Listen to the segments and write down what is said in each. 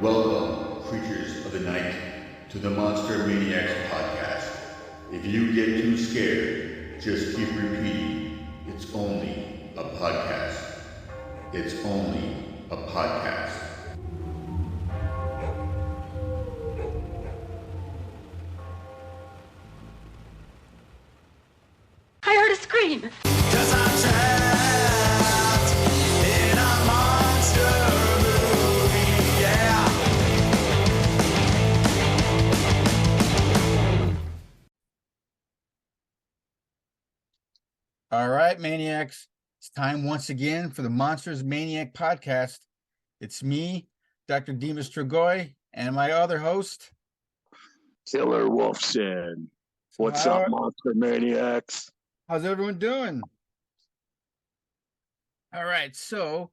Welcome, creatures of the night, to the Monster Maniacs podcast. If you get too scared, just keep repeating, it's only a podcast. It's only a podcast. I heard a scream. 'Cause I'm trapped in a monster movie, yeah. All right, Maniacs. It's time once again for the Monsters Maniac podcast. It's me, Dr. Deimos Strigoi, and my other host. Killer Wolfson. What's How- up, Monster Maniacs? How's everyone doing? All right, so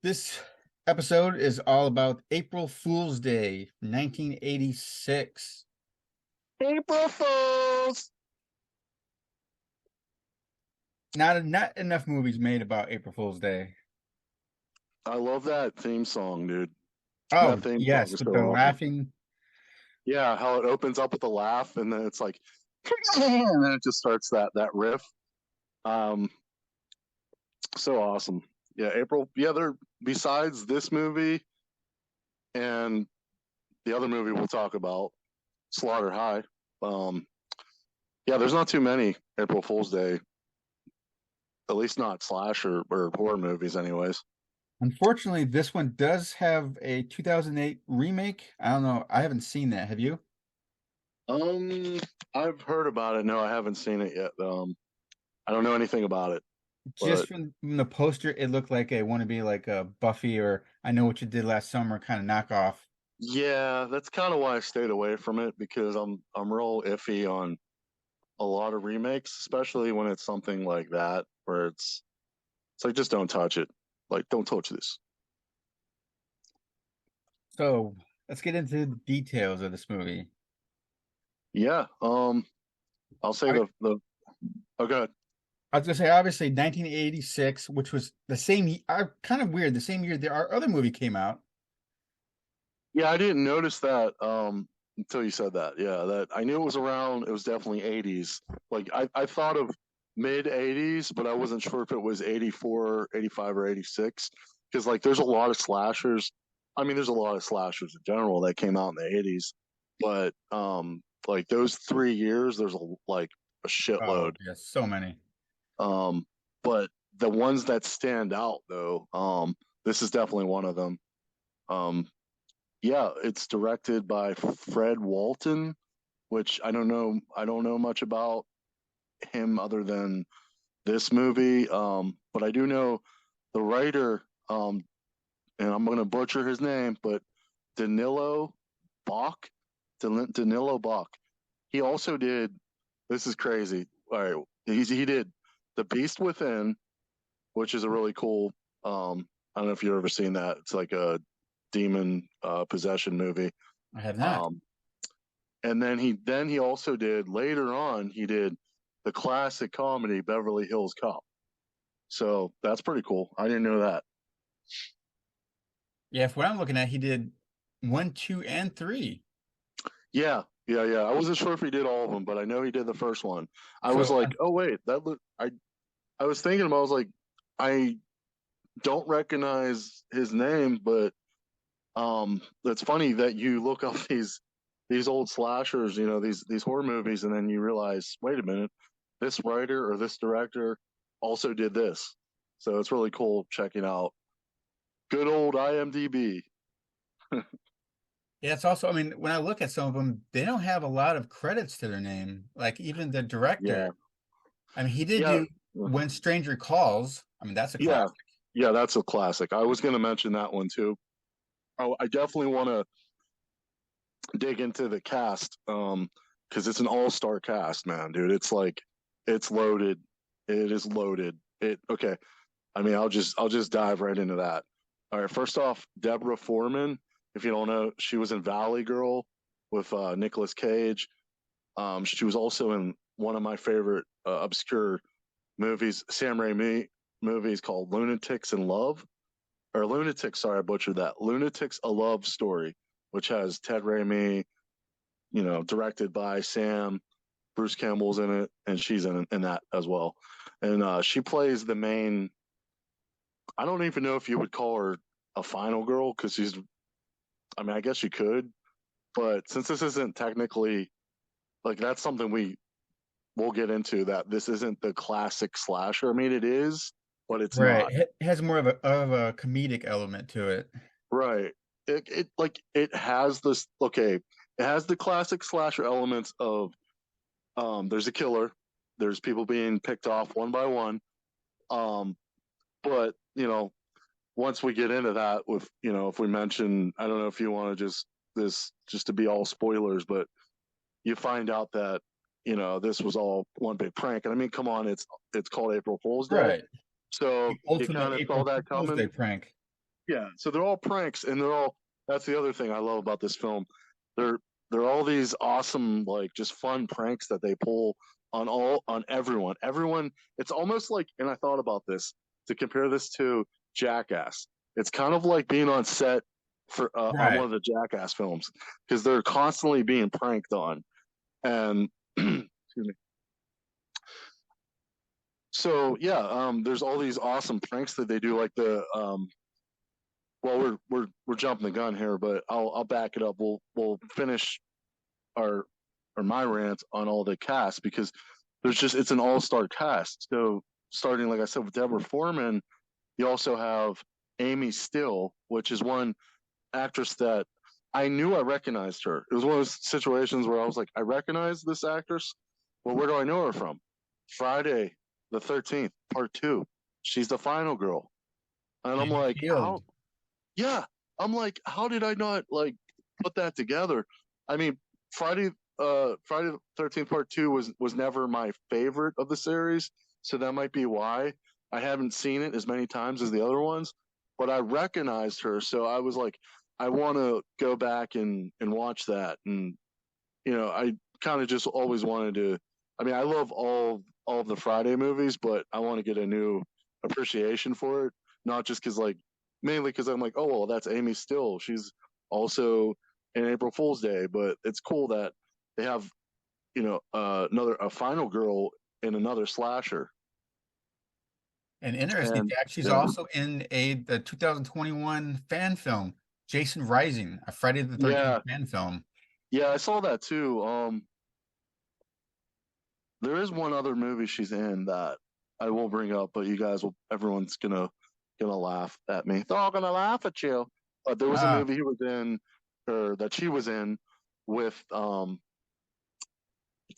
this episode is all about April Fool's Day, 1986. April Fools! Not enough movies made about April Fool's Day. I love that theme song, dude. Oh, That theme yes, song is with so the awesome. laughing. Yeah, how it opens up with a laugh and then it's like, and then it just starts that riff. So awesome. Yeah, April. Yeah, they're besides this movie and the other movie we'll talk about, Slaughter High. Yeah, there's not too many April Fool's Day. At least not slasher or horror movies, anyways. Unfortunately, this one does have a 2008 remake. I don't know. I haven't seen that. Have you? I've heard about it. No, I haven't seen it yet. I don't know anything about it. Just But- from the poster, it looked like a wannabe like a Buffy or I Know What You Did Last Summer kind of knockoff. Yeah, that's kind of why I stayed away from it because I'm real iffy on a lot of remakes, especially when it's something like that where it's like just don't touch it. Like don't touch this. So let's get into the details of this movie. Yeah. I'll say the oh god. I was gonna say, obviously, 1986, which was the same. Kind of weird. The same year our other movie came out. Yeah, I didn't notice that until you said that. Yeah, that I knew it was around. It was definitely 80s. Like I thought of mid 80s, but I wasn't sure if it was 84, 85, or 86. Because like there's a lot of slashers. I mean, there's a lot of slashers in general that came out in the 80s, but like those 3 years, there's a shitload. Oh, yes, so many. But the ones that stand out though, this is definitely one of them. Yeah, it's directed by Fred Walton, which I don't know much about him other than this movie. But I do know the writer, and I'm gonna butcher his name, but Danilo Bach. Danilo Bach. He also did. This is crazy. All right, he did The Beast Within, which is a really cool. I don't know if you've ever seen that. It's like a demon possession movie. I have not. And then he also did later on. He did the classic comedy Beverly Hills Cop. So that's pretty cool. I didn't know that. Yeah, if what I'm looking at, he did 1, 2, and 3. Yeah. I wasn't sure if he did all of them, but I know he did the first one. I was So, like, oh wait, that look. I was thinking about. I was like, I don't recognize his name, but it's funny that you look up these old slashers, you know, these horror movies, and then you realize, wait a minute, this writer or this director also did this. So it's really cool checking out good old IMDb. Yeah, it's also, I mean, when I look at some of them, they don't have a lot of credits to their name. Like even the director. Yeah. I mean, he did Yeah. do When Stranger Calls. I mean, that's a Yeah. classic. Yeah, that's a classic. I was going to mention that one too. Oh, I definitely want to dig into the cast because it's an all-star cast, man, dude. It's like it's loaded. It is loaded. Okay. I mean, I'll just dive right into that. All right. First off, Deborah Foreman. If you don't know, she was in Valley Girl with Nicolas Cage. She was also in one of my favorite obscure movies, Sam Raimi movies called Lunatics in Love. or Lunatics. Sorry, I butchered that. Lunatics: A Love Story, which has Ted Raimi, directed by Sam. Bruce Campbell's in it, and she's in that as well. And she plays the main. I don't even know if you would call her a final girl because she's. I mean, I guess you could, but since this isn't technically like that's something we'll get into, that this isn't the classic slasher. I mean, it is, but it's Right. not. It has more of a comedic element to it. Right. It has this. Okay, it has the classic slasher elements of there's a killer, there's people being picked off one by one, but once we get into that with if we mention, I don't know if you want to just to be all spoilers, but you find out that this was all one big prank. And I mean, come on, it's called April Fool's Day, Right. so The you ultimate kind of saw April that Fool's coming. Day prank. Yeah, so they're all pranks, and that's the other thing I love about this film. They're all these awesome, like, just fun pranks that they pull on everyone. Everyone, it's almost like, and I thought about this to compare this to Jackass. It's kind of like being on set for on Right. one of the Jackass films, because they're constantly being pranked on. And excuse me. So yeah, there's all these awesome pranks that they do, like the well, we're jumping the gun here, but I'll back it up. We'll finish our or my rant on all the cast, because it's an all-star cast. So starting, like I said, with Deborah Foreman, you also have Amy Still, which is one actress that I knew I recognized her. It was one of those situations where I was like, I recognize this actress. Well, where do I know her from? Friday the 13th, Part 2. She's the final girl. And I'm Amy like, how? Field. Yeah. I'm like, how did I not like put that together? I mean, Friday the 13th Part 2 was never my favorite of the series, so that might be why I haven't seen it as many times as the other ones, but I recognized her, so I was like, I want to go back and watch that. And I kind of just always wanted to. I mean, I love all of the Friday movies, but I want to get a new appreciation for it, not just because mainly because I'm like, oh well, that's Amy Still. She's also in April Fool's Day, but it's cool that they have a final girl in another slasher. An interesting And fact, she's yeah, also in the 2021 fan film, Jason Rising, a Friday the 13th yeah, fan film. yeah, I saw that too. There is one other movie she's in that I will bring up, but everyone's gonna laugh at me. They're all gonna laugh at you. But there was a Ah, movie he was in, or that she was in, with I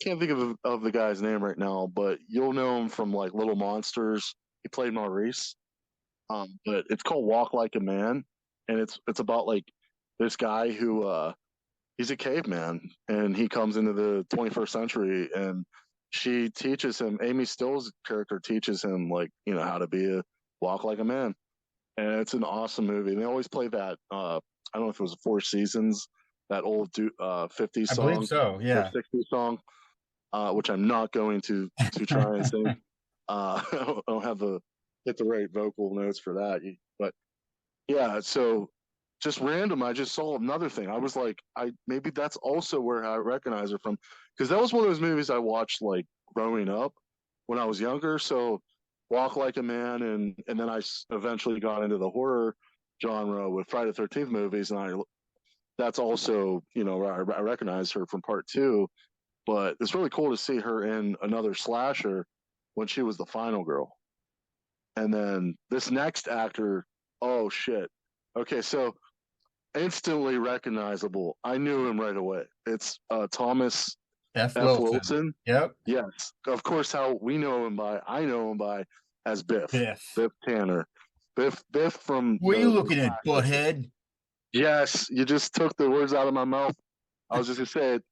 can't think of the guy's name right now, but you'll know him from like Little Monsters. He played Maurice. But it's called Walk Like a Man, and it's about like this guy who he's a caveman, and he comes into the 21st century, and she teaches him. Amy Still's character teaches him how to be a walk like a man, and it's an awesome movie. And they always play that. I don't know if it was Four Seasons, that old 50s I believe song so. or Yeah. 60s song, which I'm not going to try and sing. I don't have hit the right vocal notes for that, but yeah. So just random, I just saw another thing. I was like, maybe that's also where I recognize her from, because that was one of those movies I watched like growing up when I was younger. So Walk Like a Man, and then I eventually got into the horror genre with Friday the 13th movies, and that's also where I recognize her from Part 2. But it's really cool to see her in another slasher when she was the final girl. And then this next actor, oh shit. Okay, so instantly recognizable. I knew him right away. It's Thomas F. F. Wilson. Wilson. Yep. Yes, of course. How I know him by as Biff. Biff. Biff Tanner. Biff from What are you the looking at, classic. butthead? Yes, you just took the words out of my mouth. I was just gonna say it.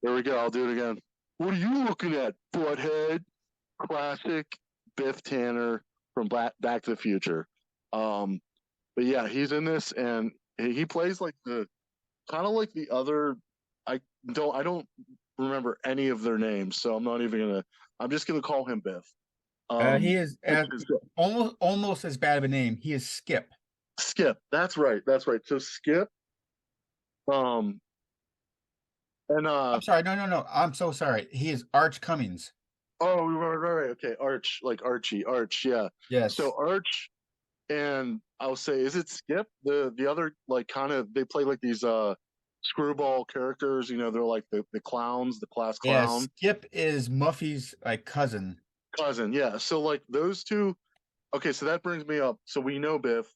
There we go. I'll do it again. What are you looking at, butthead? Classic Biff Tanner from Back to the Future. But yeah, he's in this, and he plays like the kind of like the other. I don't remember any of their names, so I'm not even gonna. I'm just gonna call him Biff. He is Which is almost as bad of a name. He is Skip. Skip. That's right. That's right. So Skip. Um. And I'm sorry. No. I'm so sorry. He is Arch Cummings. Oh, right. Okay. Arch, like Archie. Arch. Yeah. So Yes. Arch, and I'll say, is it Skip? The other, like, kind of, they play like these screwball characters. You know, they're like the clowns, the class Yeah. clown Skip is Muffy's like cousin. cousin. Yeah. So like those two. Okay. So that brings me up. So we know Biff.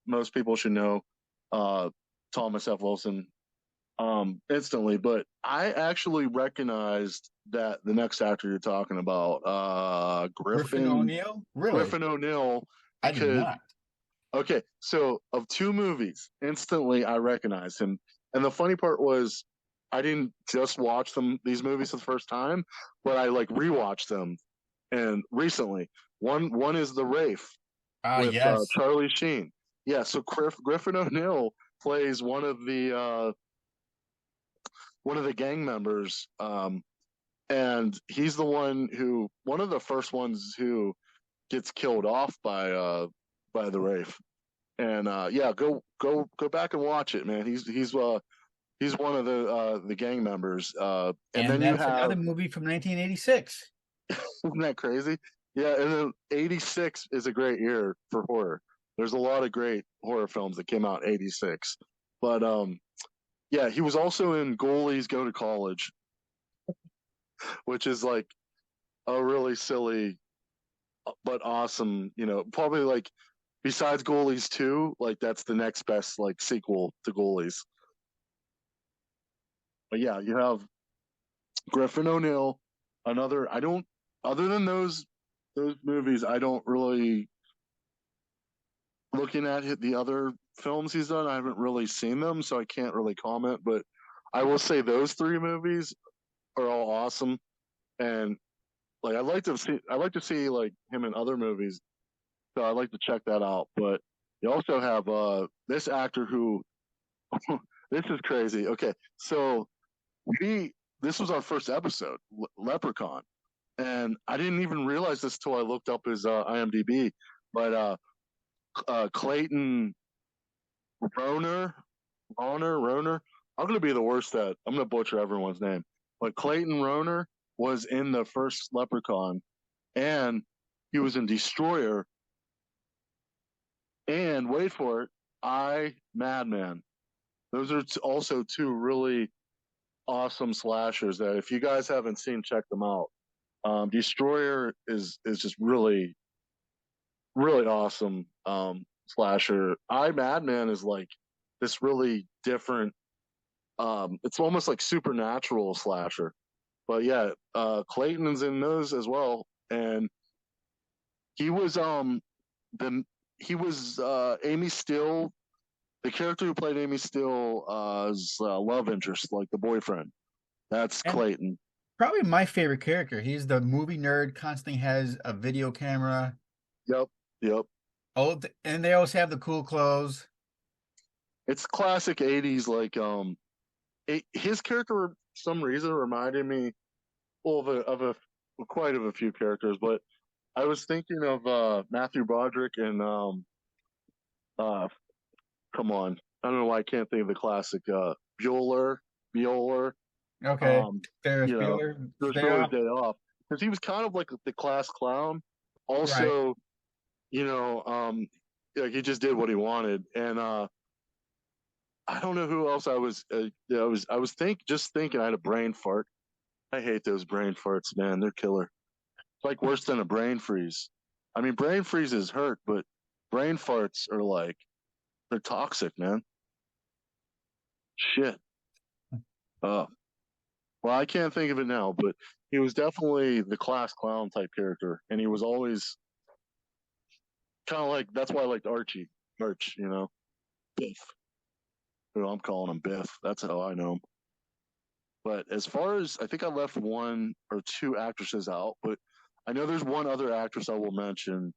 Most people should know uh Thomas F. Wilson instantly, but I actually recognized that the next actor you're talking about, Griffin O'Neill. Really? Griffin O'Neill, I did because not. okay, so of two movies, instantly I recognized him. And the funny part was I didn't just watch these movies for the first time, but I like rewatched them and recently. One is The Wraith Ah, with yes. Charlie Sheen. Yeah, so Griffin O'Neill plays one of the gang members, and he's one of the first ones who gets killed off by the Wraith. And yeah, go back and watch it, man. He's one of the gang members. And And then you that's have another movie from 1986. isn't that crazy? Yeah, and then '86 is a great year for horror. There's a lot of great horror films that came out in '86, but yeah, he was also in Goalies Go to College, which is like a really silly but awesome, probably like besides Goalies 2, like that's the next best like sequel to Goalies. But yeah, you have Griffin O'Neill, another I don't other than those movies, I don't really looking at the other films he's done, I haven't really seen them, so I can't really comment, but I will say those three movies are all awesome and like I like to see like him in other movies, so I like to check that out. But you also have this actor who this is crazy. Okay, so we this was our first episode, Leprechaun, and I didn't even realize this till I looked up his IMDb. But Clayton Roner. I'm gonna be the worst at. I'm gonna butcher everyone's name. But Clayton Roner was in the first Leprechaun, and he was in Destroyer, and wait for it, Madman. Those are also two really awesome slashers that if you guys haven't seen, check them out. Destroyer is just really really awesome slasher. Madman is like this really different. It's almost like supernatural slasher. But yeah, Clayton is in those as well, and he was the he was Amy Steele, the character who played Amy Steele's love interest, like the boyfriend. That's And Clayton. probably my favorite character. He's the movie nerd, constantly has a video camera. Yep, yep. Oh, and they always have the cool clothes. It's classic '80s. Like his character, for some reason, reminded me well of quite of a few characters, but I was thinking of Matthew Broderick and uh, come on, I don't know why I can't think of the classic Bueller, Okay. um, Ferris you know, Bueller. First Day Always Off. Day Off, because he was kind of like the class clown. Right. Also, you know, like he just did what he wanted, and I don't know who else I was. Just thinking. I had a brain fart. I hate those brain farts, man. They're killer. It's like worse than a brain freeze. I mean, brain freezes hurt, but brain farts are like they're toxic, man. Shit. Uh, well, I can't think of it now, but he was definitely the class clown type character, and he was always kind of like that's why I liked Archie, Biff. I'm calling him Biff. That's how I know him. But as far as I think I left one or two actresses out, but I know there's one other actress I will mention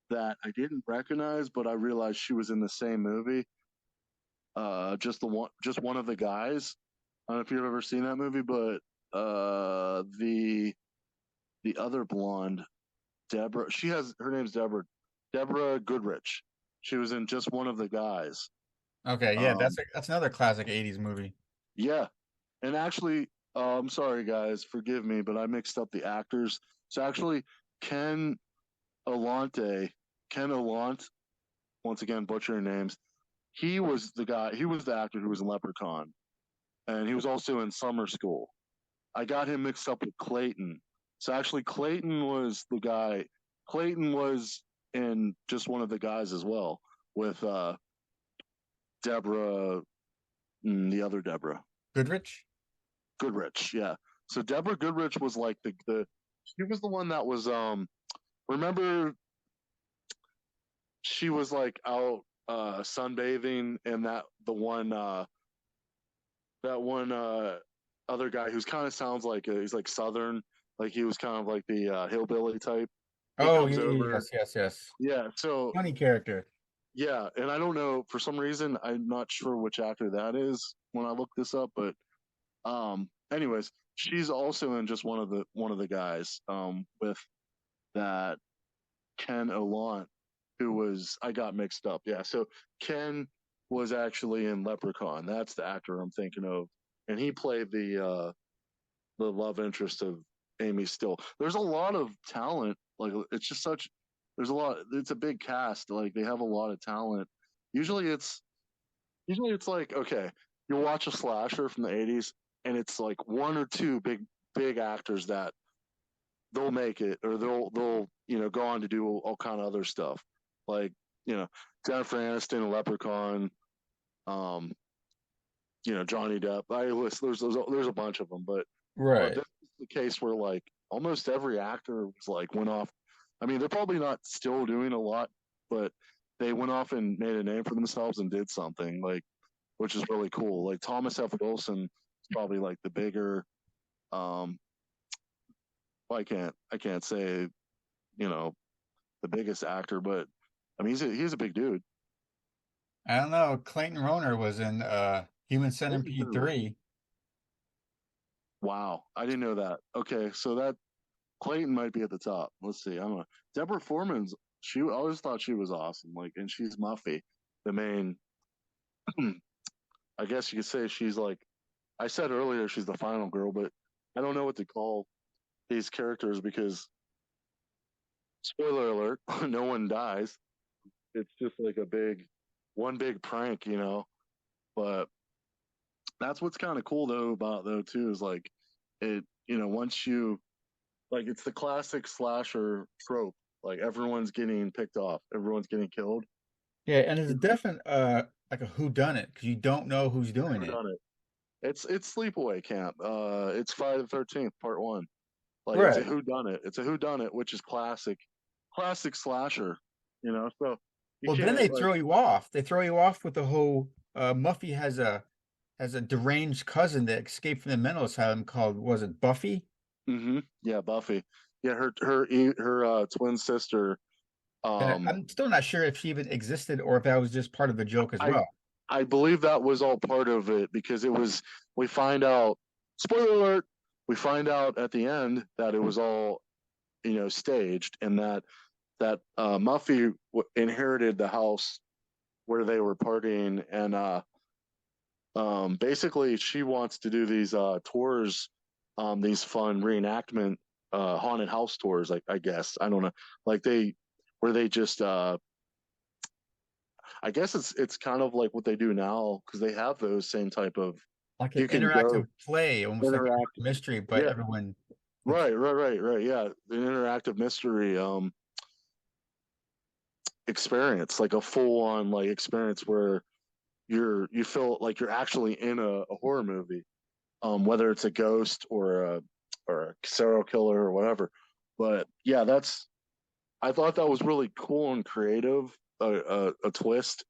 that I didn't recognize, but I realized she was in the same movie. Just one of the guys. I don't know if you've ever seen that movie, but the other blonde, Deborah. Her name's Deborah. Deborah Goodrich. She was in Just One of the Guys. Okay, yeah, Um, that's another classic '80s movie. yeah, and actually, I'm sorry guys, forgive me, but I mixed up the actors. So actually, Ken Alante, Ken Alant, once again butchering names. He was the guy. He was the actor who was in Leprechaun, and he was also in Summer School. I got him mixed up with Clayton. So actually, Clayton was the guy. Clayton was in Just One of the Guys as well with Deborah, the other Deborah Goodrich. Goodrich. Yeah. So Deborah Goodrich was like the she was the one that was remember she was like out sunbathing and that one other guy who's kind of sounds like he's like southern, like he was kind of like the hillbilly type. He Oh, comes yeah, over. yes. Yeah, so Funny character. yeah, and I don't know for some reason I'm not sure which actor that is when I look this up, but anyways, she's also in Just One of the Guys with that Ken Olant, who was I got mixed up. Yeah, so Ken was actually in Leprechaun. That's the actor I'm thinking of, and he played the love interest of Amy Still. There's a lot of talent. Like it's just such. There's a lot. It's a big cast. Like they have a lot of talent. Usually it's usually it's like okay, you'll watch a slasher from the '80s, and it's like one or two big actors that they'll make it, or they'll go on to do all kind of other stuff, like Jennifer Aniston, Leprechaun, um, Johnny Depp. I list there's a bunch of them, but Right. this is the case where like almost every actor was like went off. I mean, they're probably not still doing a lot, but they went off and made a name for themselves and did something like, which is really cool. Like Thomas F. Wilson is probably like the bigger. Um, well, I can't say the biggest actor, but I mean he's a big dude. I don't know. Clayton Rohner was in Human Clayton Centipede who? 3. Wow, I didn't know that. Okay, so that Clayton might be at the top. Let's see. I don't know. Deborah Foreman's. She I always thought she was awesome. Like, and she's Muffy, the main. I guess you could say she's like. I said earlier she's the final girl, but I don't know what to call these characters because spoiler alert, no one dies. It's just like one big prank. But that's what's kind of cool though too is like it once you like it's the classic slasher trope, like everyone's getting picked off, everyone's getting killed. Yeah, and it's a definite like a who done it because you don't know who's doing Who it. done it? It's Sleepaway Camp. It's Friday the 13th part 1. Like it's a Right. who done it, it's a who done it, which is classic slasher. So you Well, then they can't like throw you off. They throw you off with the whole Muffy has a deranged cousin that escaped from the mental asylum called, was it Buffy? yeah, Buffy. Yeah, her twin sister. And um I'm still not sure if she even existed or if that was just part of the joke as I well. I believe that was all part of it because we find out, spoiler alert, we find out at the end that it was all, staged, and that Muffy inherited the house where they were partying, and basically she wants to do these tours, these fun reenactment haunted house tours, I guess. I don't know. Like where they just I guess it's kind of like what they do now because they have those same type of Like an you can go interactive play, almost like a interact. mystery, but Yeah, everyone it's right. Yeah, an interactive mystery experience, like a full on like experience where you feel like you're actually in a horror movie, whether it's a ghost or a serial killer or whatever. But yeah, I thought that was really cool and creative, a twist.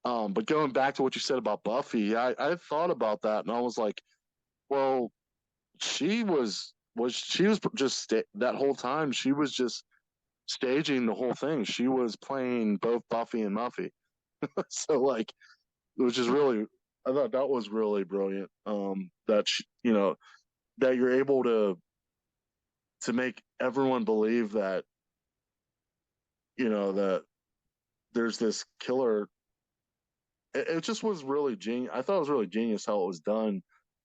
But going back to what you said about Buffy, I thought about that and I was like, well, she was just that whole time she was just staging the whole thing. She was playing both Buffy and Muffy. So like it was just really, I thought that was really brilliant. That you're able to make everyone believe that that there's this killer. It just was really genius. I thought it was really genius how it was done.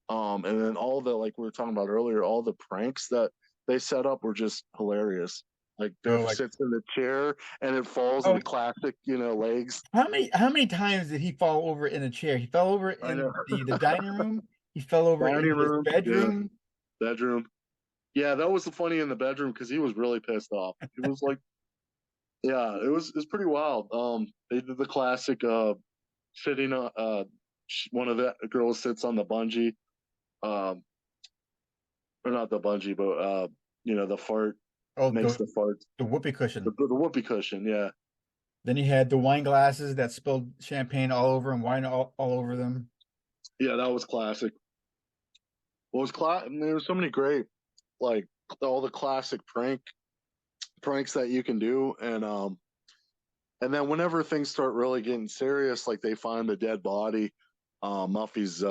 And then all the, like we were talking about earlier, all the pranks that they set up were just hilarious. Like Oh, Biff like sits in the chair and it falls in oh, the classic, legs. how many times did he fall over in a chair? He fell over I know. in the dining room. He fell over in Dining his room, yeah, bedroom. bedroom. Yeah, that was the funny in the bedroom because he was really pissed off. He was like, yeah, it was pretty wild. They did the classic sitting one of the girls sits on the bungee, um, or not the bungee, but the fart Oh, makes the the fart the whoopee the, cushion. the whoopee cushion. Yeah, Then he had the wine glasses that spilled champagne all over and wine all over them. yeah, that was classic. What was there were so many great, like, all the classic pranks that you can do, and then whenever things start really getting serious, like they find the dead body, Muffy's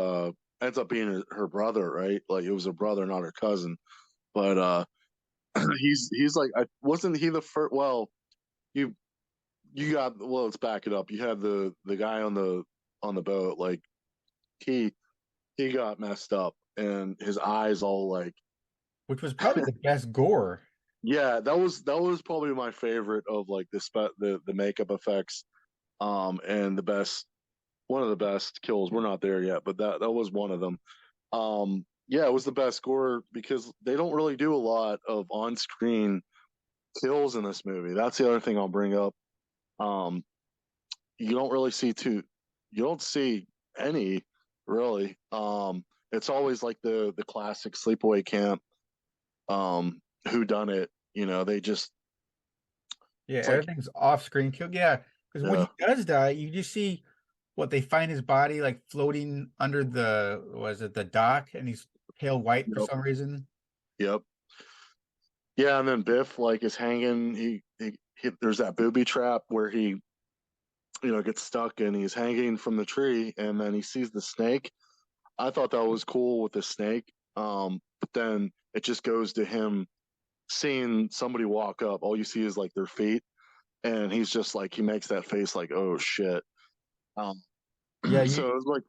ends up being her brother, right? Like it was her brother, not her cousin. But he's like, I wasn't he the first? Well, you you got, well, let's back it up. You had the guy on the boat, like he he got messed up and his eyes all like, Which was probably the best gore. yeah, that was probably my favorite of like the makeup effects, and the best, one of the best kills. We're not there yet, but that was one of them. Yeah, it was the best score because they don't really do a lot of on-screen kills in this movie. That's the other thing I'll bring up. Um, you don't really see you don't see any really. It's always like the classic sleepaway camp, who done it. They just, Yeah, it's like, everything's off screen kill. Yeah, because when yeah, he does die, you just see what they find his body like floating under the was it the dock, and he's pale white for yep, some reason. yep. Yeah, and then Biff like is hanging. There's that booby trap where he, gets stuck and he's hanging from the tree, and then he sees the snake. I thought that was cool with the snake. But then it just goes to him seeing somebody walk up. All you see is like their feet, and he's just like, he makes that face like, oh shit. Um, Yeah, so it was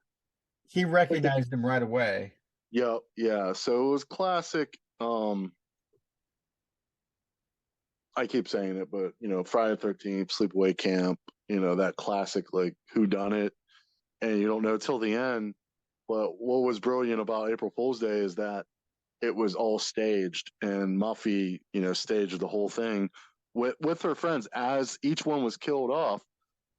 he like the, recognized him right away. yeah, yeah. So it was classic. I keep saying it, but Friday the 13th, Sleepaway Camp, that classic like who done it, and you don't know till the end. But what was brilliant about April Fool's Day is that it was all staged, and Muffy, staged the whole thing with her friends as each one was killed off.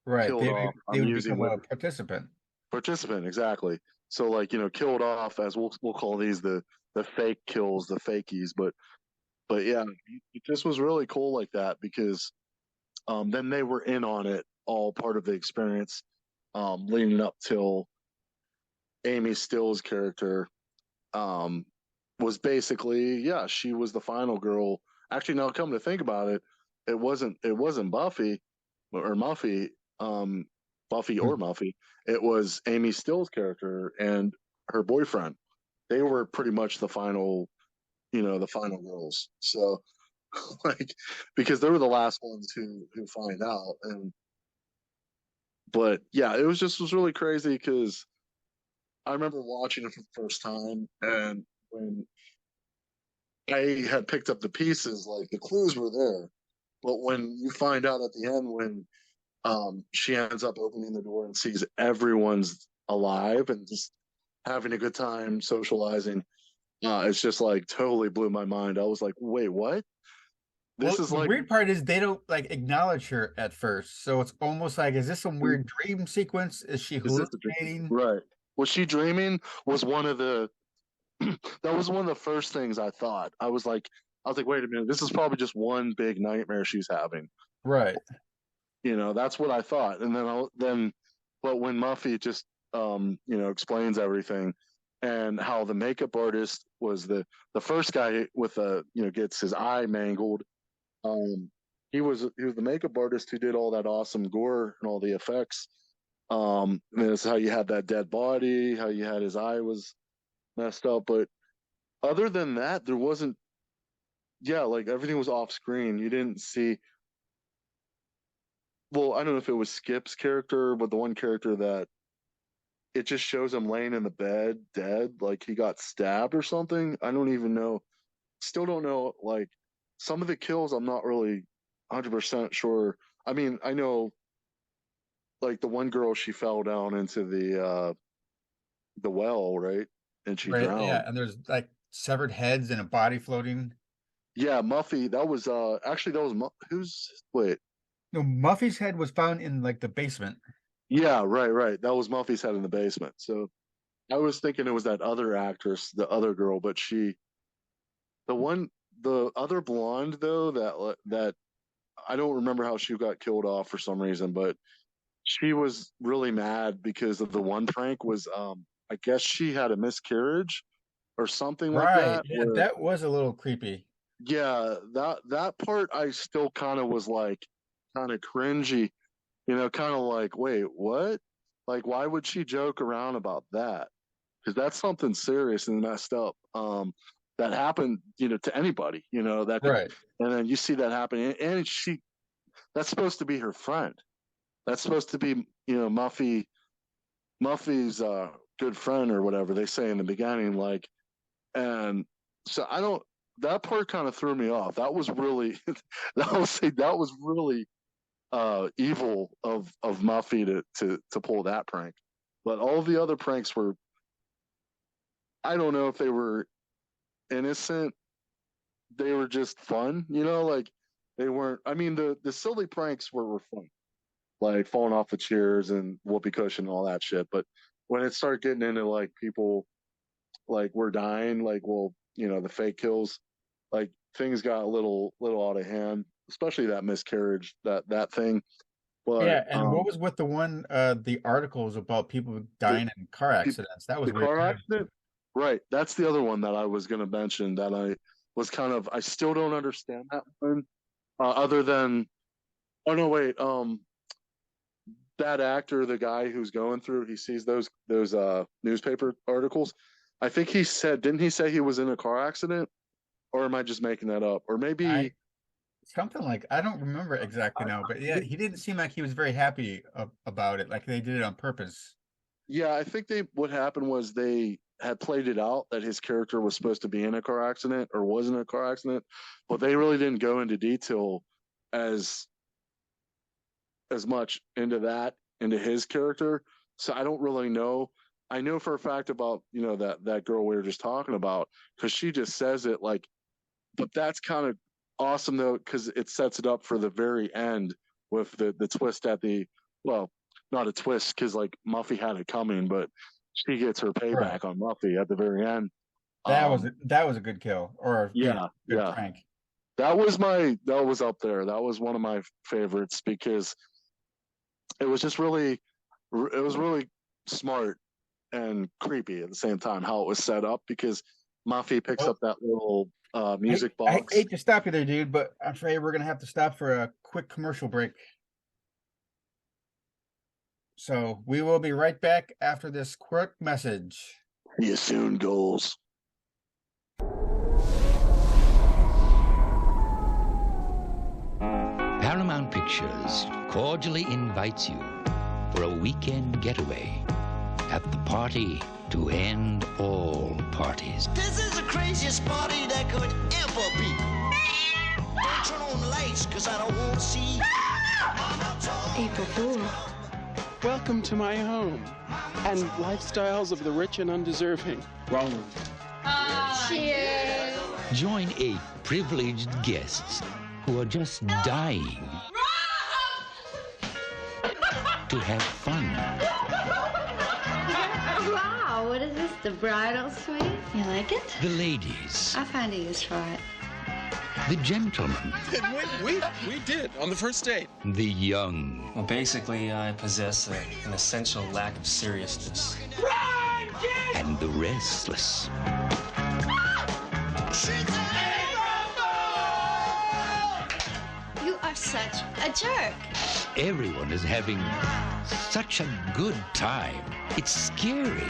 Right, Killed they off. they I'm would using become with a participant. participant exactly. So like killed off, as we'll call these the fake kills, the fakies. But yeah, it just was really cool like that because then they were in on it, all part of the experience, leading up till Amy Still's character, um, was basically, yeah, she was the final girl. Actually, now come to think about it, it wasn't Buffy or Muffy, um, Buffy or Muffy. It was Amy Still's character and her boyfriend. They were pretty much the final girls. So like, because they were the last ones who find out. And but yeah, it was really crazy because I remember watching it for the first time, and when I had picked up the pieces, like the clues were there. But when you find out at the end, when she ends up opening the door and sees everyone's alive and just having a good time socializing, it's just like totally blew my mind. I was like, wait, what? Well, This is the like, weird part is they don't like acknowledge her at first, so it's almost like, is this some weird dream sequence? Is she is this the dream? hallucinating? Right. Was she dreaming? Was one of the that was one of the first things I thought. I was like, wait a minute, this is probably just one big nightmare she's having. Right. That's what I thought. And but when Muffy just, explains everything and how the makeup artist was the first guy with gets his eye mangled. Um, he was the makeup artist who did all that awesome gore and all the effects. And it's how you had that dead body, how you had his eye was messed up. But other than that, there wasn't. Yeah, like everything was off screen. You didn't see. well, I don't know if it was Skip's character, but the one character that it just shows him laying in the bed dead, like he got stabbed or something. I don't even know. Still don't know. Like some of the kills, I'm not really 100% sure. I mean, I know like the one girl, she fell down into the well, right? And she Right. drowned. Yeah. And there's like severed heads and a body floating. Yeah, Muffy. That was actually that was who's wait. No, Muffy's head was found in like the basement. Yeah, right. That was Muffy's head in the basement. So I was thinking it was that other actress, the other girl, but the other blonde though, that I don't remember how she got killed off for some reason, but she was really mad because of the one prank was, I guess she had a miscarriage or something like Right. that. Yeah, that was a little creepy. Yeah, that part I still kind of was like, kind of cringy, kind of like, wait, what? Like, why would she joke around about that? Because that's something serious and messed up. That happened, to anybody, that could, Right. and then you see that happening, and that's supposed to be her friend. That's supposed to be, Muffy's good friend or whatever they say in the beginning, like, and so that part kind of threw me off. That was really, that was really evil of Muffy to pull that prank. But all the other pranks were, I don't know if they were innocent. They were just fun, like they weren't. I mean, the silly pranks were fun, like falling off the chairs and whoopee cushion and all that shit. But when it started getting into like people like were dying, like, well, the fake kills, like things got a little out of hand, especially that miscarriage, that thing. But Yeah, and what was with the one the articles about people dying in car accidents? That was the weird. car accident? Right. That's the other one that I was going to mention that I still don't understand that one. Other than, oh no, wait, that actor, the guy who's going through, he sees those newspaper articles. I think didn't he say he was in a car accident? Or am I just making that up? Or maybe something like, I don't remember exactly now, but yeah, he didn't seem like he was very happy about it, like they did it on purpose. Yeah, I think what happened was they had played it out that his character was supposed to be in a car accident or was in a car accident, but they really didn't go into detail as much into his character. So I don't really know. I know for a fact about, that girl we were just talking about, because she just says it like, but that's kind of awesome though, because it sets it up for the very end with the twist well, not a twist because like Muffy had it coming, but she gets her payback on Muffy at the very end. That was a good kill, or yeah, prank. That was up there. That was one of my favorites because it was just really smart and creepy at the same time how it was set up, because Muffy picks up that little music box. I hate to stop you there, dude, but I'm afraid we're gonna have to stop for a quick commercial break. So we will be right back after this quick message. See you soon, goals. Paramount Pictures cordially invites you for a weekend getaway at the party to end all parties. This is the craziest party that could ever be. Don't turn on the lights, cause I don't want to see. April Fool. Welcome to my home and lifestyles of the rich and undeserving. Wrong. Cheers. Join 8 privileged guests who are just dying to have fun. Wow, what is this? The bridal suite? You like it? The ladies, I find a use for it. the gentlemen, We did on the first date. the young, Well, basically, I possess an essential lack of seriousness. and the restless. You are such a jerk. Everyone is having such a good time. It's scary.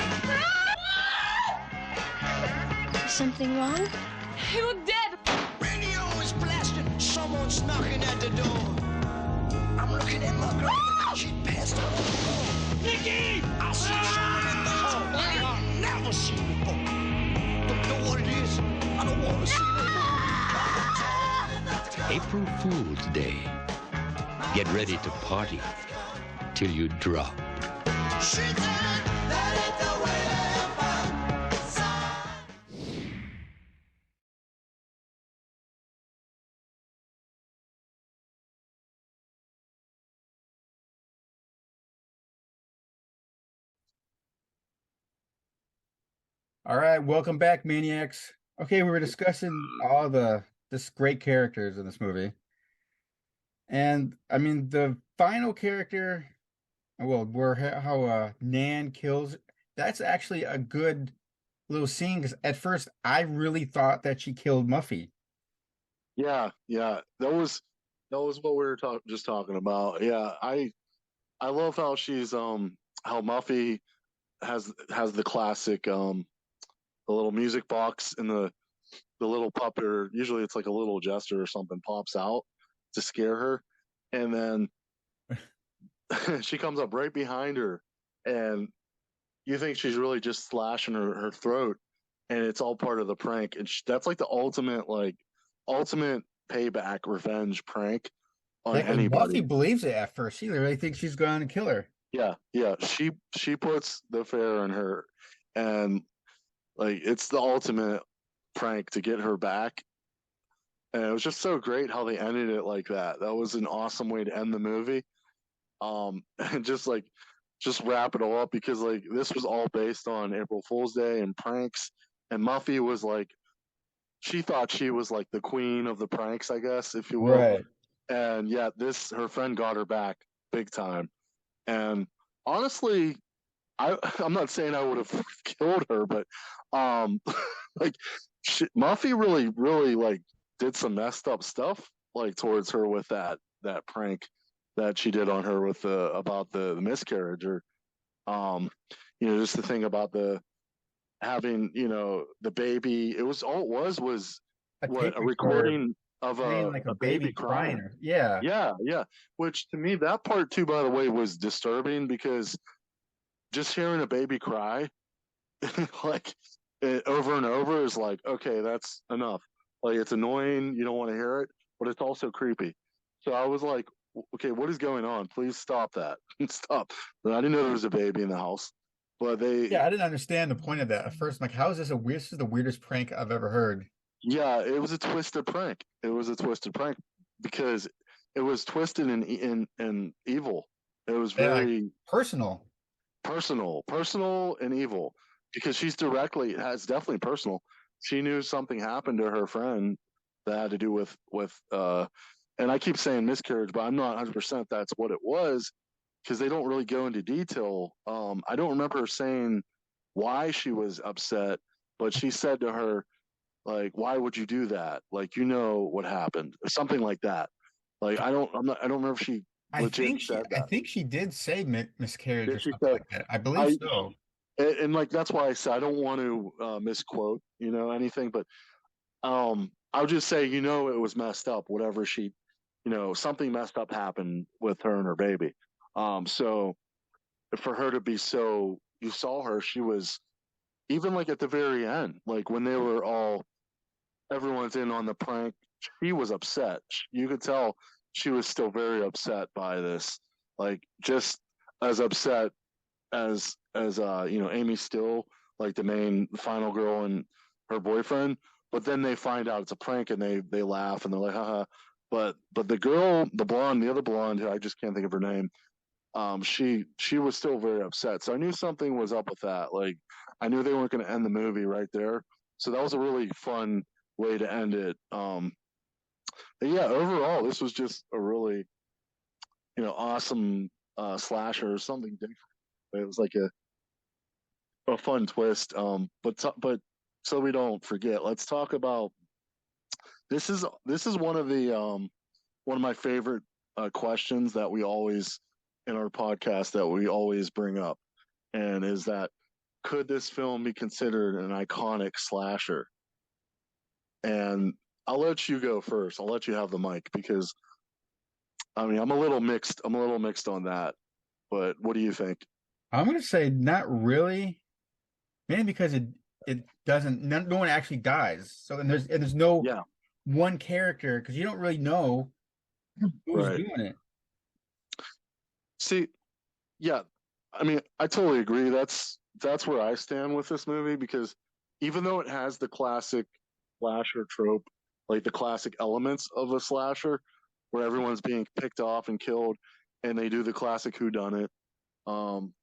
Something wrong? You look dead. Radio is blasting, someone's knocking at the door. I'm looking looking at my girl. She passed out on the floor. Nikki! I see something in there like I've never seen before. Don't know what it is. I don't want to see it. April Fool's Day. Get ready to party till you drop. She said that ain't the way I am. All right, welcome back, Maniacs. Okay, we were discussing all the this great characters in this movie. And I mean the final character, well, where how Nan kills, that's actually a good little scene because at first I really thought that she killed Muffy. Yeah, that was what we were just talking about. Yeah, I love how she's how Muffy has the classic the little music box and the little puppet, or usually it's like a little jester or something, pops out to scare her, and then she comes up right behind her, and you think she's really just slashing her throat, and it's all part of the prank. And that's like the ultimate payback revenge prank on Like anybody. Muffy believes it at first. She really thinks she's going to kill her. Yeah. She puts the fear in her, and like it's the ultimate prank to get her back. And it was just so great how they ended it like that. That was an awesome way to end the movie. And just wrap it all up, because like this was all based on April Fool's Day and pranks. And Muffy was like, she thought she was like the queen of the pranks, I guess, if you will. Right. And yeah, her friend got her back big time. And honestly, I'm not saying I would have killed her, but like Muffy really like did some messed up stuff like towards her with that prank that she did on her with about the miscarriage, or just the thing about the having the baby. It was all it was a recording of like a baby crying. Yeah. Yeah. Which to me, that part too, by the way, was disturbing, because just hearing a baby cry, like over and over, is like, okay, that's enough. Like, it's annoying. You don't want to hear it, but it's also creepy. So I was like, okay, what is going on? Please stop that. Stop. But I didn't know there was a baby in the house. But Yeah, I didn't understand the point of that at first. I'm like, how is this this is the weirdest prank I've ever heard. Yeah, it was a twisted prank. It was a twisted prank because it was twisted and evil. It was very like personal and evil, because it's definitely personal. She knew something happened to her friend that had to do with and I keep saying miscarriage, but I'm not 100% that's what it was, because they don't really go into detail. I don't remember her saying why she was upset, but she said to her, like, why would you do that? Like, what happened, or something like that. Like, I don't remember if she legit said that. I think she did say miscarriage or She something said, like that. I believe so. And like, that's why I said I don't want to misquote, anything, but I'll just say, it was messed up. Whatever she, something messed up happened with her and her baby. So for her to be you saw her, she was, even like at the very end, like when they were everyone's in on the prank, she was upset. You could tell she was still very upset by this, like just as upset as Amy Still, like the main final girl and her boyfriend. But then they find out it's a prank, and they laugh, and they're like, haha. But the girl, the other blonde, who I just can't think of her name, she was still very upset. So I knew something was up with that. Like, I knew they weren't going to end the movie right there. So that was a really fun way to end it. Yeah, overall, this was just a really, awesome slasher, or something different. It was like a fun twist. But so we don't forget, let's talk about this is one of my favorite questions that we always in our podcast that we always bring up, and is that, could this film be considered an iconic slasher? And I'll let you go first. I'll let you have the mic, because I mean, I'm a little mixed. I'm a little mixed on that. But what do you think? I'm gonna say not really, mainly because it doesn't. No one actually dies. So and there's no Yeah, one character because you don't really know who's right. doing it. See, yeah, I mean, I totally agree. That's where I stand with this movie because even though it has the classic slasher trope, like the classic elements of a slasher, where everyone's being picked off and killed, and they do the classic whodunit, um,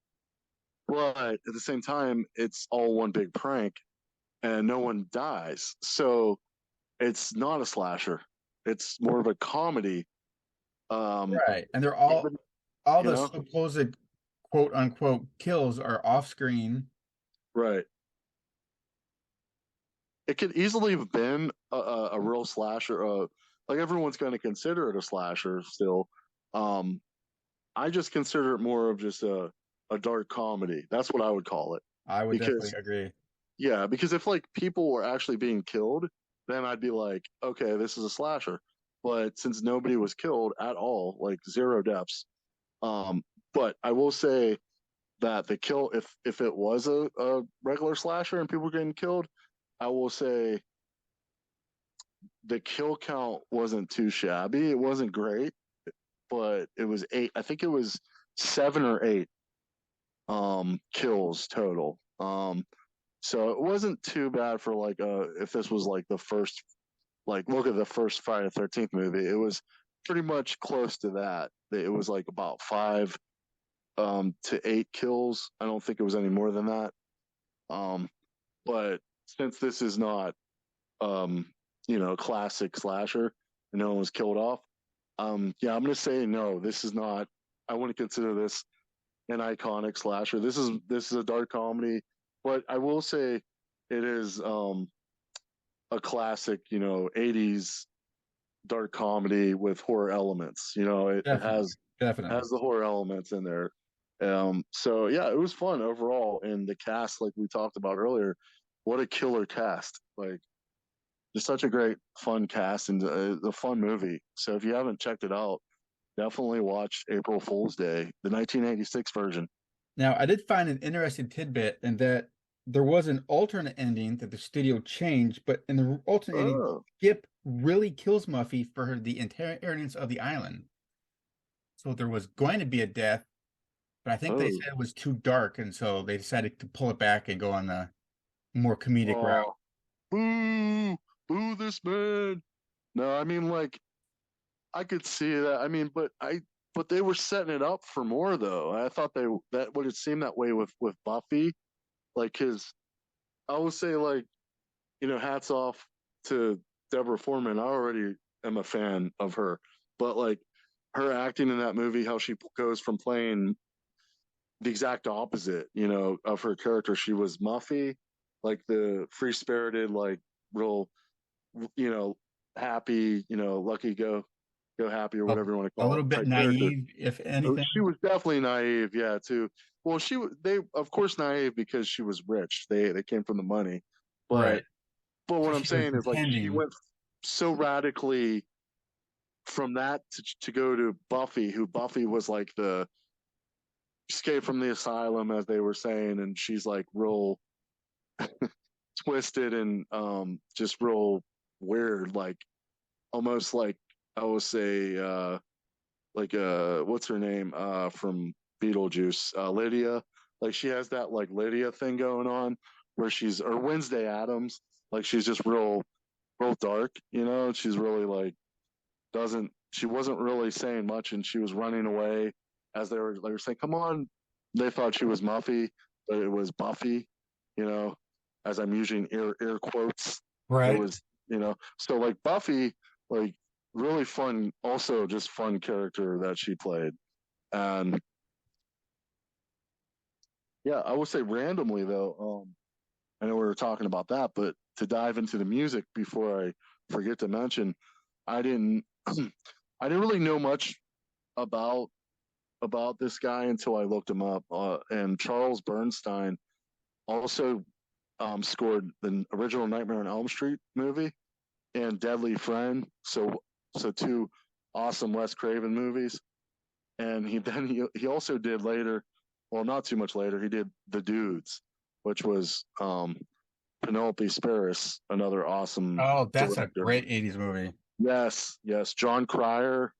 but at the same time, it's all one big prank, and no one dies. So it's not a slasher. It's more of a comedy. Right, and they're all You the know, supposed quote unquote kills are off screen. right. It could easily have been a real slasher. Like everyone's going to consider it a slasher still. Um, I just consider it more of just a dark comedy. That's what I would call it. I would definitely Because agree. yeah, because if like people were actually being killed, then I'd be like, okay, this is a slasher. But since nobody was killed at all, like zero deaths, um, but I will say that the kill, if it was a regular slasher and people were getting killed, I will say the kill count wasn't too shabby. It wasn't great, but it was eight. I think it was 7 or 8 kills total. So it wasn't too bad for like if this was like the first, like look at the first Friday the 13th movie. It was pretty much close to that. It was like about 5 to 8 kills. I don't think it was any more than that. Um, but since this is not um, classic slasher and no one was killed off, yeah, I'm gonna say no. This is not. I wouldn't consider this an iconic slasher. This is a dark comedy, but I will say it is a classic, 80s dark comedy with horror elements. It Definitely, definitely. has the horror elements in there. So yeah, it was fun overall, and the cast, like we talked about earlier, what a killer cast! Like, just such a great, fun cast and a fun movie. So if you haven't checked it out, definitely watch April Fool's Day, the 1986 version. Now, I did find an interesting tidbit in that there was an alternate ending that the studio changed, but in the alternate ending, Oh, Skip really kills Muffy for the inheritance of the island. So there was going to be a death, but I think they oh, said it was too dark, and so they decided to pull it back and go on the more comedic route. oh, boo, boo this man. No, I mean, like, I could see that. I mean, but they were setting it up for more though. I thought that would have seemed that way with Buffy, like his. I would say like, hats off to Deborah Foreman. I already am a fan of her, but like her acting in that movie, how she goes from playing the exact opposite, of her character. She was Muffy, like the free spirited, like real, you know, happy, lucky go happy or A, whatever you want to a call little it bit type character. naive, if anything. She was definitely naive, yeah, too. Well, they of course naive because she was rich. They came from the money, but Right. what So I'm she was saying is like she pretending. went so radically from that to go to Buffy, who Buffy was like the escape from the asylum, as they were saying, and she's like real twisted and just real weird, like almost like I would say like what's her name from Beetlejuice, Lydia. Like she has that like Lydia thing going on where she's or Wednesday Adams, like she's just real dark, she's really like doesn't she wasn't really saying much and she was running away as they were saying, come on. They thought she was Muffy, but it was Buffy, you know, as I'm using air quotes. It Right. was, so like Buffy, like really fun, also just fun character that she played. And yeah, I would say randomly though, I know we were talking about that, but to dive into the music before I forget to mention, I didn't I didn't really know much about this guy until I looked him up. And Charles Bernstein also scored the original Nightmare on Elm Street movie and Deadly Friend. So two awesome Wes Craven movies. And he also did later, well, not too much later, he did The Dudes, which was Penelope Spheris, another awesome Oh, that's a director. great 80s movie. Yes, John Cryer.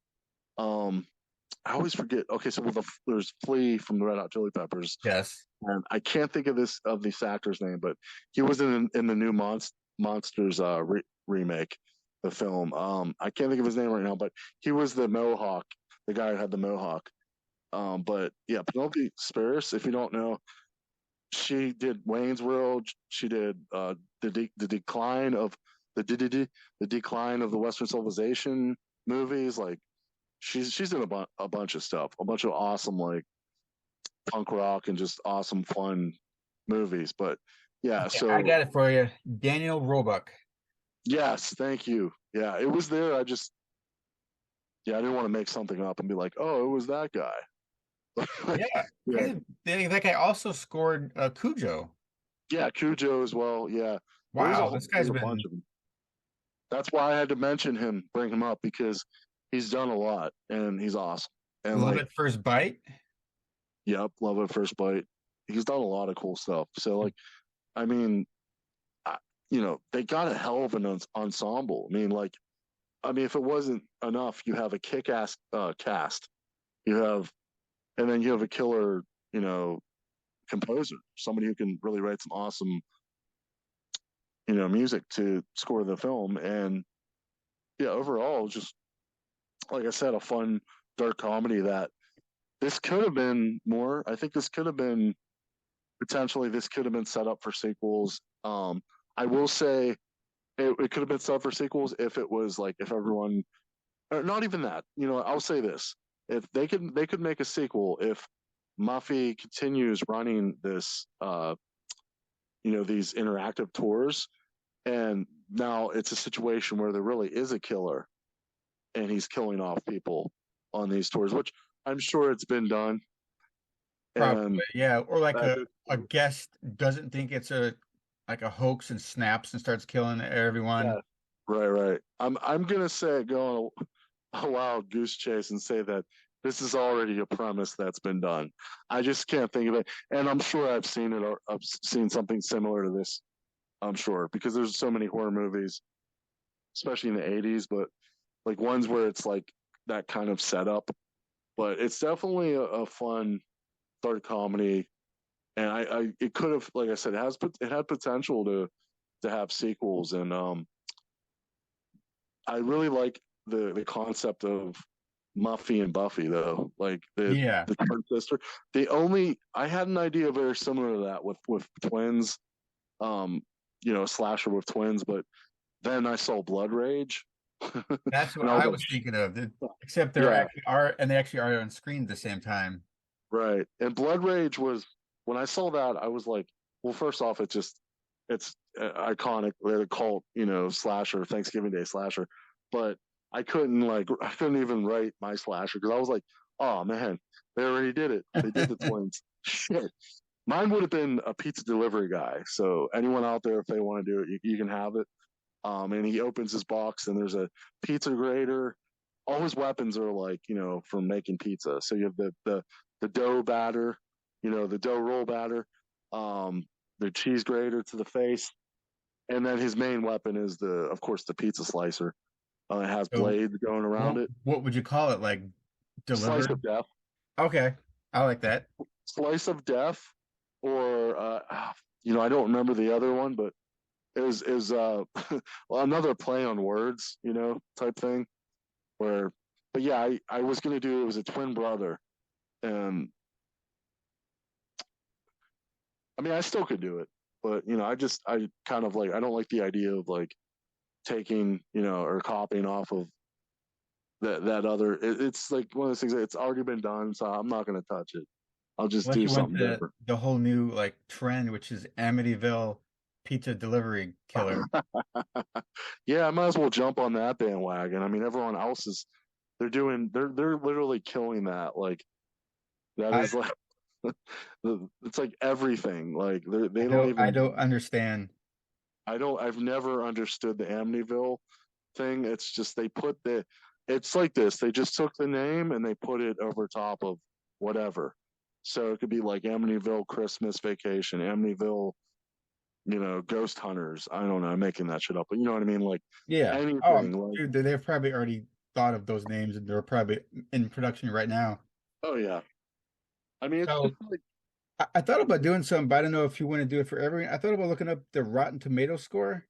I always forget. Okay, so there's Flea from the Red Hot Chili Peppers, Yes. and I can't think of this actor's name, but he was in the new Monsters remake, the film. I can't think of his name right now, but he was the Mohawk, the guy who had the Mohawk. But yeah, Penelope Spheris, if you don't know, she did Wayne's World. She did the decline of the decline of the Western civilization movies. Like she's in a bunch of stuff, a bunch of awesome like punk rock and just awesome fun movies. But yeah, Okay, so I got it for you. Daniel Roebuck. yes, thank you. Yeah, it was there. I didn't want to make something up and be like, oh, it was that guy. Yeah. That guy also scored Cujo. Yeah, Cujo as well. Yeah. Wow, this guy's there's a been bunch of them. That's why I had to mention him, bring him up, because he's done a lot and he's awesome. And Love like, at First Bite. yep, Love at First Bite. He's done a lot of cool stuff. So like, I mean, they got a hell of an ensemble. I mean, if it wasn't enough, you have a kick-ass cast. And then you have a killer, composer, somebody who can really write some awesome, music to score the film. And yeah, overall, just like I said, a fun dark comedy that this could have been more. I think this could have been set up for sequels. I will say it could have been set up for sequels if it was like if everyone, or not even that. I'll say this: if they could make a sequel if Muffy continues running this, these interactive tours, and now it's a situation where there really is a killer, and he's killing off people on these tours, which I'm sure it's been done. Probably, yeah. Or like that- a guest doesn't think it's a hoax and snaps and starts killing everyone. Yeah, right. I'm gonna say go on a wild goose chase and say that this is already a premise that's been done. I just can't think of it, and I'm sure I've seen it or I've seen something similar to this. I'm sure because there's so many horror movies, especially in the '80s, but like ones where it's like that kind of setup. But it's definitely a fun dark comedy, and it could have, like I said, it had potential to have sequels, and I really like the concept of Muffy and Buffy though, like the twin sister. I had an idea very similar to that with twins, slasher with twins, but then I saw Blood Rage. That's what I was thinking of. Except they actually are on screen at the same time. Right. And Blood Rage was, when I saw that, I was like, well, first off, it's iconic. They're a cult, slasher, Thanksgiving Day slasher. But I couldn't even write my slasher because I was like, oh man, they already did it. They did the twins. Shit. Mine would have been a pizza delivery guy. So anyone out there, if they want to do it, you can have it. And he opens his box and there's a pizza grater. All his weapons are like, from making pizza. So you have the dough batter, the dough roll batter, the cheese grater to the face. And then his main weapon is of course, the pizza slicer. It has blades going around it. What would you call it? Like delivered? Slice of death. Okay. I like that. Slice of death, or I don't remember the other one, but it was another play on words, type thing. But yeah, I was gonna do, it was a twin brother, and I mean I still could do it, but I kind of like, I don't like the idea of like taking or copying off of that other. It's like one of those things that it's already been done, so I'm not gonna touch it. I'll just do something different. The whole new trend, which is Amityville pizza delivery killer. Yeah, I might as well jump on that bandwagon. I mean, everyone else they're literally killing that. Like that is like it's like everything. Like I don't understand. I've never understood the Amityville thing. It's just they put it's like this. They just took the name and they put it over top of whatever. So it could be like Amityville Christmas Vacation, Amityville, Ghost Hunters. I don't know. I'm making that shit up, but you know what I mean? Like Yeah. Oh, anything. Like, dude, they've probably already thought of those names and they're probably in production right now. oh yeah. I mean, it's So just like, I thought about doing something, but I don't know if you want to do it for everyone. I thought about looking up the Rotten Tomato score.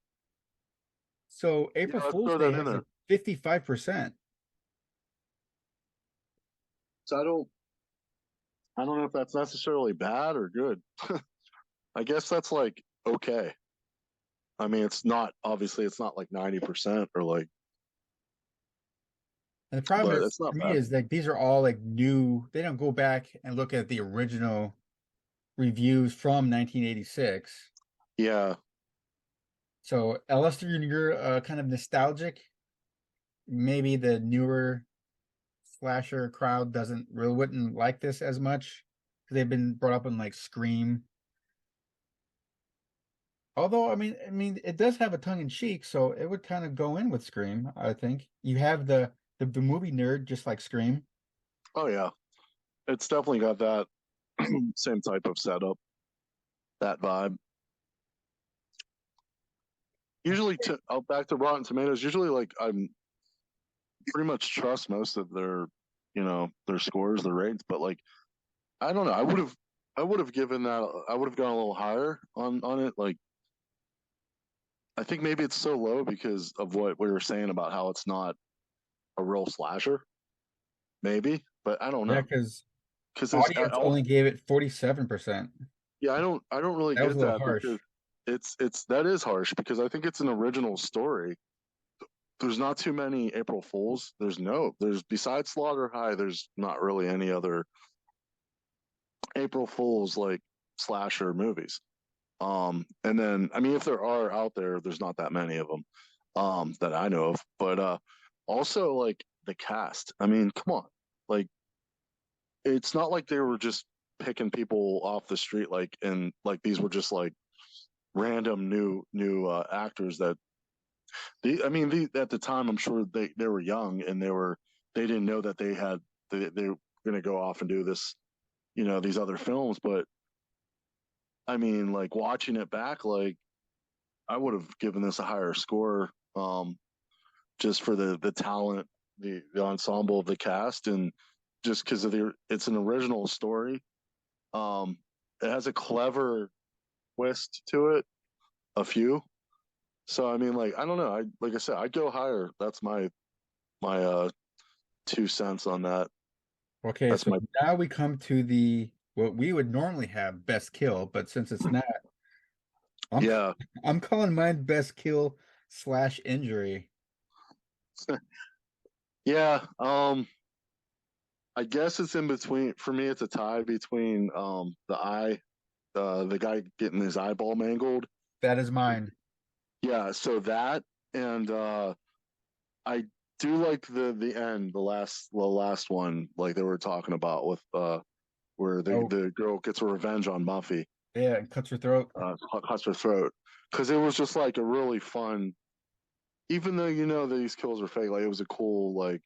So April let's Fool's throw Day that in has there. a 55%. So I don't know if that's necessarily bad or good. I guess that's like okay. I mean, it's not like 90% or like, And the problem but is, it's not for me, bad. is like these are all like new. They don't go back and look at the original reviews from 1986. Yeah, So, unless you're kind of nostalgic, maybe the newer slasher crowd wouldn't like this as much because they've been brought up in like Scream. Although, I mean, it does have a tongue in cheek, so it would kind of go in with Scream. I think you have the movie nerd just like Scream. oh yeah, it's definitely got that same type of setup, that vibe. Usually, back to Rotten Tomatoes. Usually, like I'm pretty much trust most of their scores, their rates, but like I don't know. I would have given that. I would have gone a little higher on it. Like I think maybe it's so low because of what we were saying about how it's not a real slasher. Maybe, but I don't Yeah, know because because audience only gave it 47%. yeah, I don't really That was get a little that harsh. because it's that is harsh because I think it's an original story. There's not too many April Fools. There's besides Slaughter High, there's not really any other April Fools like slasher movies. And then I mean, if there are out there, there's not that many of them that I know of. But also like the cast. I mean, come on, like it's not like they were just picking people off the street and like these were just like random new actors that I mean at the time I'm sure they were young and they didn't know that they were going to go off and do this these other films, but I mean like watching it back, like I would have given this a higher score, just for the talent, the ensemble of the cast, and just because it's an original story. um it has a clever twist to it, a few. So I mean, like I don't know. Like I said, I'd go higher. That's my 2 cents on that. Okay, That's so my now we come to the what we would normally have best kill, but since it's not, I'm yeah. I'm calling mine best kill slash injury. Yeah. I guess it's in between. For me, it's a tie between the guy getting his eyeball mangled. That is mine. Yeah. So that, and I do like the end, the last one, like they were talking about with where Oh, the girl gets her revenge on Muffy, yeah, it cuts her throat. cuts her throat, because it was just like a really fun, even though these kills are fake, like it was a cool, like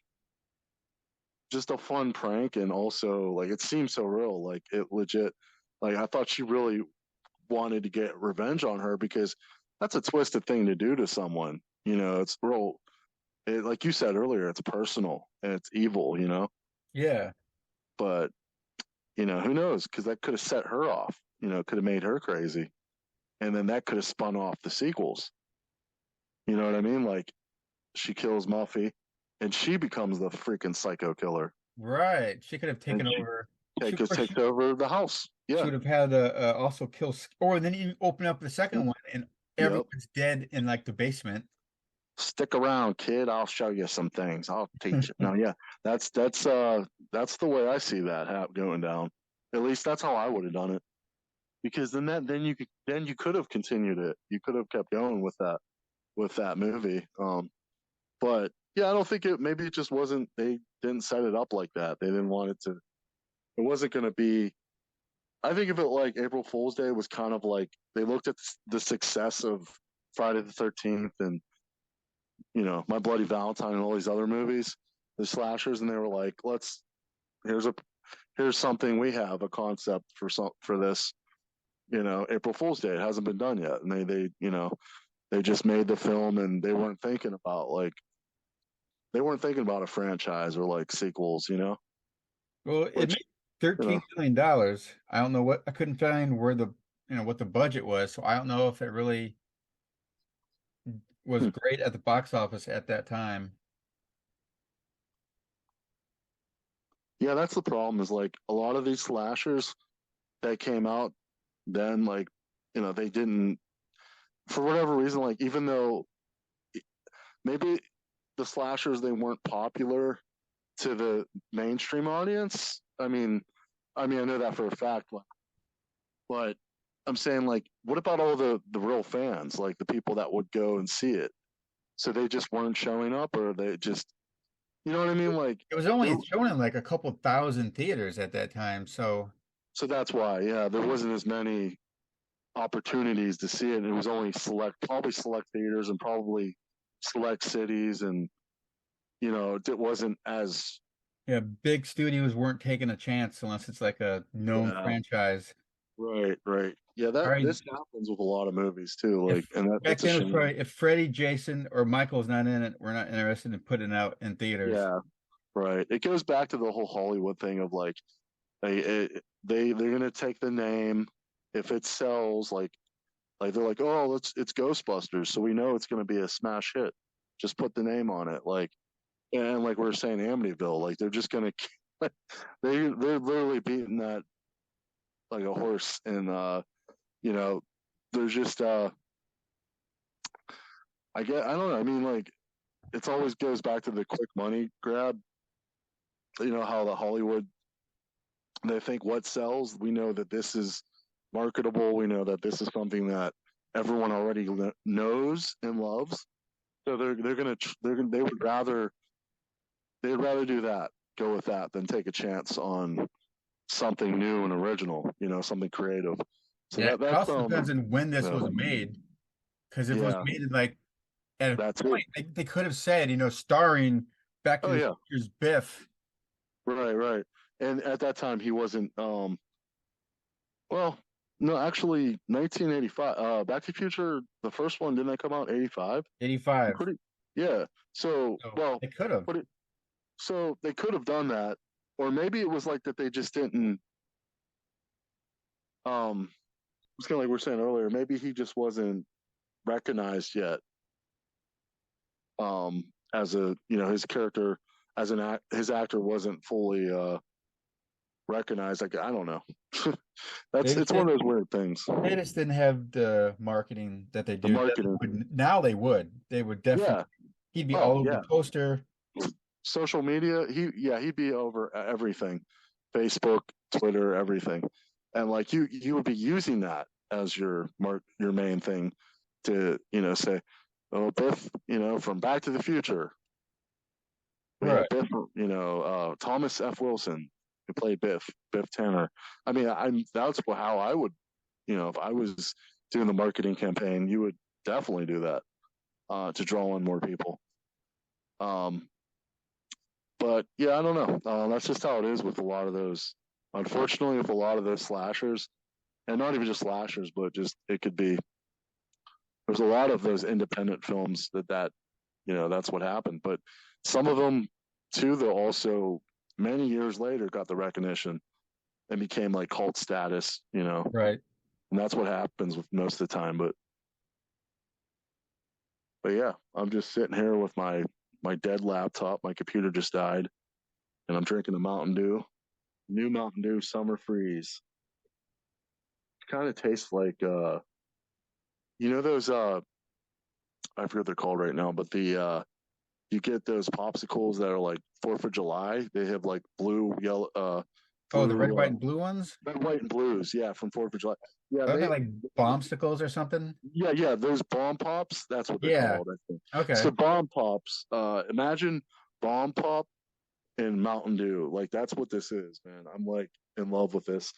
just a fun prank, and also like it seemed so real, like it legit, like I thought she really wanted to get revenge on her because that's a twisted thing to do to someone. It's real. Like you said earlier, it's personal and it's evil. Yeah, But who knows? Because that could have set her off. Could have made her crazy, and then that could have spun off the sequels. You know what I mean? Like she kills Muffy, and she becomes the freaking psycho killer, right. She could have and taken over. She, takes over the house. she Yeah. would have had also kill, or then you open up the second one and Yep. everyone's dead in like the basement. Stick around, kid. I'll show you some things. I'll teach you. No, yeah, that's the way I see that going down. At least that's how I would have done it. Because then you could have continued it. You could have kept going with that movie. But yeah, I don't think it. Maybe it just wasn't. They didn't set it up like that. They didn't want it to. It wasn't going to be. I think of it like April Fool's Day was kind of like they looked at the success of Friday the 13th and My Bloody Valentine and all these other movies, the slashers, and they were like, here's something we have, a concept for this, April Fool's Day. It hasn't been done yet, and they just made the film, and they weren't thinking about a franchise or like sequels. Well, it Which made $13 million. I don't know I couldn't find where what the budget was, so I don't know if it really was hmm. great at the box office at that time. Yeah, that's the problem. Is like a lot of these slashers that came out then, like they didn't, for whatever reason, like even though maybe the slashers, they weren't popular to the mainstream audience. I know that for a fact, but I'm saying, like, what about all the real fans, like the people that would go and see it? So they just weren't showing up, or they just, you know what I mean? Like, It was only shown in like a couple thousand theaters at that time, so so that's why, yeah, there wasn't as many opportunities to see it. And it was only probably select theaters and probably select cities, and it wasn't as yeah, big studios weren't taking a chance unless it's like a known yeah, franchise. right. Yeah, All that right, this happens with a lot of movies too. if Like, and back that's a then it was shame. probably if Freddie, Jason, or Michael's not in it, we're not interested in putting it out in theaters. Yeah, right. It goes back to the whole Hollywood thing of like they're gonna take the name if it sells, like they're like, oh, it's Ghostbusters, so we know it's gonna be a smash hit. Just put the name on it, like, and like we were saying, Amityville, like they're just gonna they're literally beating that like a horse, and you know there's just I don't know. I mean, like, it's always goes back to the quick money grab. How the Hollywood, they think what sells. We know that this is marketable. We know that this is something that everyone already knows and loves. So they would rather do that, go with that, than take a chance on something new and original. Something creative. So Yeah, it that's also depends on when this was yeah, made. Because if it was yeah, made in like at a that's it. point, they could have said, starring Back to Oh the yeah, Future's Biff. right. And at that time he wasn't. Well, no, actually, 1985. Back to the Future, the first one, didn't that come out 85? 85. Pretty, yeah. So, So well, they could have. so they could have done that, or maybe it was like that they just didn't. It's kind of like we were saying earlier. Maybe he just wasn't recognized yet. As his character as his actor wasn't fully recognized. Like, I don't know. It's one of those weird things. They just didn't have the marketing that they The do. marketing. Now they would. They would definitely. Yeah. He'd be Oh all over yeah. the poster. Social media. He'd be over everything, Facebook, Twitter, everything, and like you would be using that as your main thing to say, oh, Biff, from Back to the Future. We Right. have Biff, Thomas F. Wilson, who played Biff Tanner. I mean, that's how I would, if I was doing the marketing campaign, you would definitely do that to draw in more people. But yeah, I don't know. That's just how it is with a lot of those. Unfortunately, with a lot of those slashers, and not even just slashers, but just it could be. There's a lot of those independent films that's what happened. But some of them, too, though, also many years later got the recognition and became like cult status. Right. And that's what happens with most of the time. But yeah, I'm just sitting here with my dead laptop. My computer just died, and I'm drinking a Mountain Dew, new Mountain Dew Summer Freeze. It kind of tastes like those I forget what they're called right now, but the you get those popsicles that are like 4th of July. They have like blue, yellow, Oh, the red, white, and blue ones? Red, white, and blues. Yeah, from 4th of July. Yeah, Aren't they like bombsicles or something? Yeah. Those bomb pops. That's what they're called. I think. Okay. So bomb pops. Imagine bomb pop and Mountain Dew. Like, that's what this is, man. I'm like in love with this.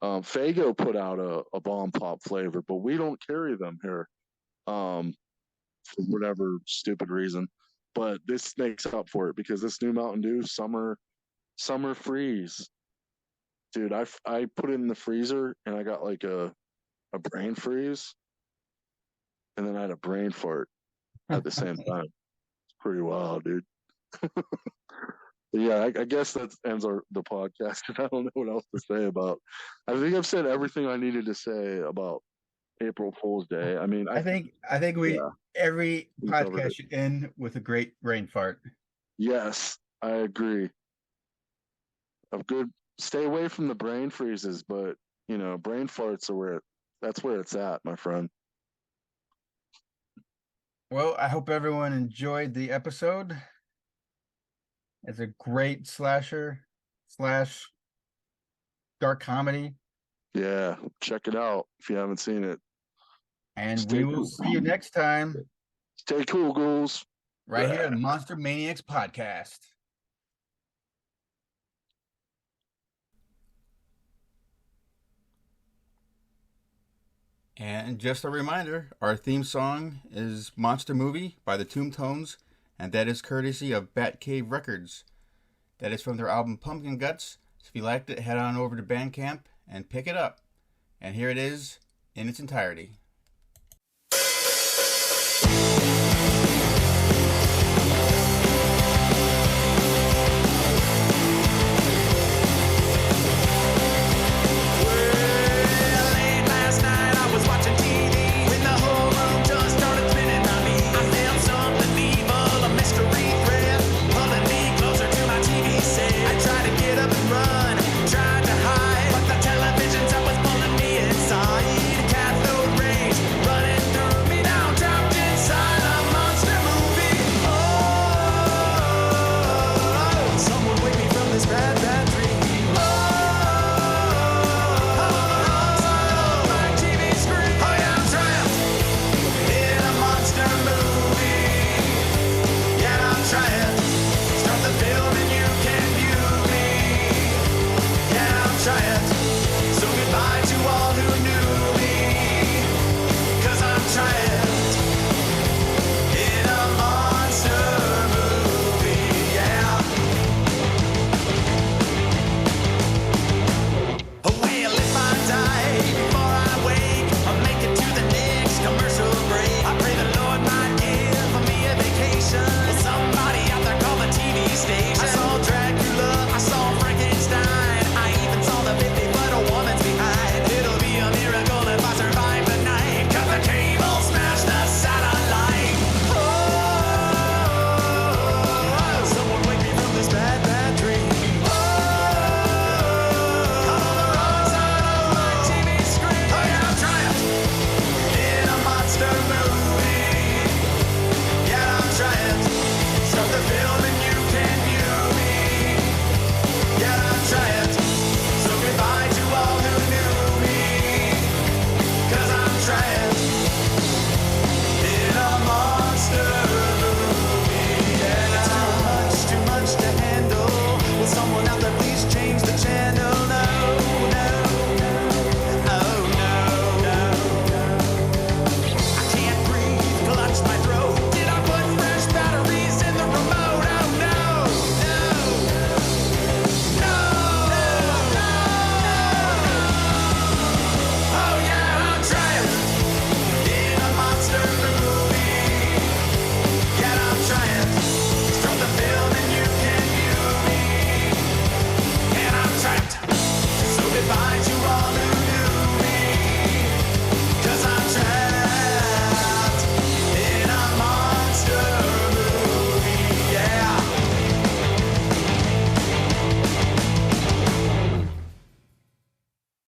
Fago put out a bomb pop flavor, but we don't carry them here. For whatever stupid reason. but this makes up for it because this new Mountain Dew summer freeze, dude. I put it in the freezer and I got like a brain freeze, and then I had a brain fart at the same time. It's pretty wild, dude. Yeah, I guess that ends the podcast because I don't know what else to say about. I think I've said everything I needed to say about April Fool's Day. I mean, I think every podcast should end with a great brain fart. Yes, I agree. Stay away from the brain freezes, but brain farts are that's where it's at, my friend. Well, I hope everyone enjoyed the episode. It's a great slasher / dark comedy. Yeah, check it out if you haven't seen it. And we will see you next time. Stay cool, ghouls. Right here on Monster Maniacs Podcast. And just a reminder, our theme song is Monster Movie by the Tombtones, and that is courtesy of Batcave Records. That is from their album Pumpkin Guts. So if you liked it, head on over to Bandcamp and pick it up. And here it is in its entirety. Try it.